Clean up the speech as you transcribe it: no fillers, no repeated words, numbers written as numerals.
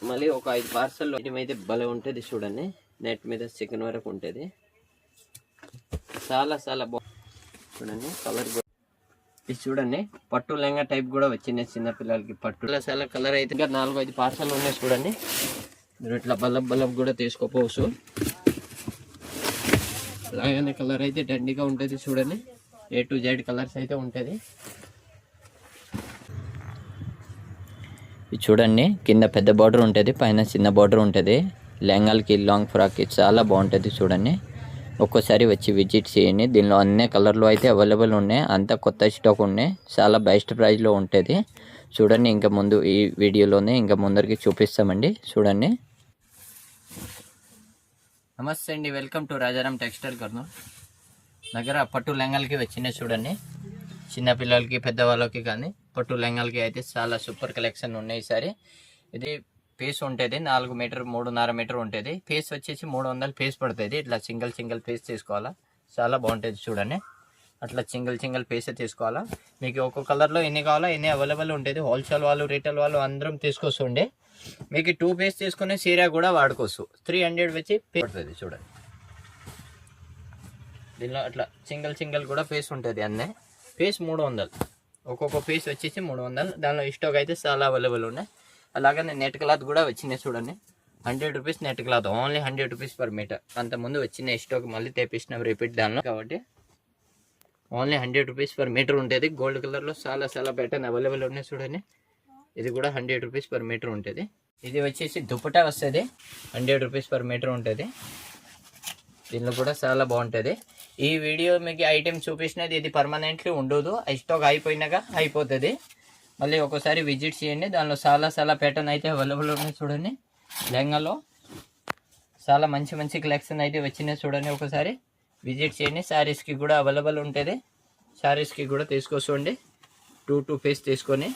మళ్ళీ ఒక 5 పార్సల్ అయితే భలే ఉంటుంది చూడండి. నెట్ మీద చికెన్ వరకు ఉంటుంది. చాలా చూడండి కలర్ ఇది చూడండి. పట్టు లెంగా టైప్ కూడా వచ్చింది చిన్న పిల్లలకి. పట్టు చాలా కలర్ అయితే ఇంకా 4-5 పార్సల్ ఉన్నాయి చూడండి. మీరు ఇట్లా బల్బ్ కూడా తీసుకోపోవచ్చు. అలాగే కలర్ అయితే దండిగా ఉంటుంది చూడండి. A to Z కలర్స్ అయితే ఉంటుంది. ఇది చూడండి, కింద పెద్ద బార్డర్ ఉంటుంది, పైన చిన్న బార్డర్ ఉంటుంది. లెహంగాలకి లాంగ్ ఫ్రాక్కి చాలా బాగుంటుంది చూడండి. ఒక్కోసారి వచ్చి విజిట్ చేయండి. దీనిలో అన్ని కలర్లు అయితే అవైలబుల్ ఉన్నాయి. అంతా కొత్త స్టాక్ ఉన్నాయి. చాలా బెస్ట్ ప్రైస్లో ఉంటుంది చూడండి. ఇంకా ముందు ఈ వీడియోలోనే ఇంకా ముందరికి చూపిస్తామండి చూడండి. నమస్తే అండి, welcome to Rajaram textile Kurnool. దగ్గర పట్టు లెంగాలకి వచ్చినాయి చూడండి. చిన్నపిల్లలకి పెద్దవాళ్ళకి కానీ పట్టు లెంగాలకి అయితే చాలా సూపర్ కలెక్షన్ ఉన్నాయి. ఈసారి ఇది పీస్ ఉంటుంది 4 మీటర్ 3.5 మీటర్ ఉంటుంది. పీస్ వచ్చేసి 300 పీస్ పడుతుంది. ఇట్లా సింగిల్ పీస్ తీసుకోవాలా. చాలా బాగుంటుంది చూడండి. అట్లా సింగిల్ పీసే తీసుకోవాలా. మీకు ఒక్కొక్క కలర్లో ఎన్ని కావాలో ఎన్ని అవైలబుల్ ఉంటుంది. హోల్సేల్ వాళ్ళు రీటైల్ వాళ్ళు అందరం తీసుకొస్తుండే. మీకు 2 పీస్ తీసుకునే సీరియా కూడా వాడుకోవచ్చు. 300 వచ్చి పడుతుంది చూడండి. దీనిలో అట్లా సింగిల్ కూడా పీస్ ఉంటుంది. అన్నీ పీస్ 300, ఒక్కొక్క పీస్ వచ్చేసి 300. దానిలో స్టాక్ అయితే చాలా అవైలబుల్ ఉన్నాయి. అలాగే నెట్ క్లాత్ కూడా వచ్చినాయి చూడండి. 100 rupees net cloth, only 100 rupees per metre. అంతకుముందు వచ్చిన స్టాక్ మళ్ళీ తెప్పించినాం రిపీట్ దానిలో, కాబట్టి ఓన్లీ 100 రూపీస్ పర్ మీటర్ ఉంటుంది. గోల్డ్ కలర్లో చాలా ప్యాటర్న్ అవైలబుల్ ఉన్నాయి చూడండి. ఇది కూడా 100 రూపీస్ పర్ మీటర్ ఉంటుంది. ఇది వచ్చేసి దుపట్టా వస్తుంది, 100 రూపీస్ పర్ మీటర్ ఉంటుంది. దీనిలో కూడా చాలా బాగుంటుంది. ఈ వీడియో మీకు ఐటెం చూపించినది ఇది పర్మనెంట్లీ ఉండదు. స్టాక్ అయిపోయినాక అయిపోతుంది. మళ్ళీ ఒకసారి విజిట్ చేయండి. దానిలో చాలా ప్యాటర్న్ అయితే అవైలబుల్ ఉన్నాయి చూడండి. లెహంగాలో చాలా మంచి కలెక్షన్ అయితే వచ్చినాయి చూడండి. ఒకసారి విజిట్ చేయండి. శారీస్కి కూడా అవైలబుల్ ఉంటుంది. శారీస్కి కూడా తీసుకోండి. 2 పీస్ తీసుకొని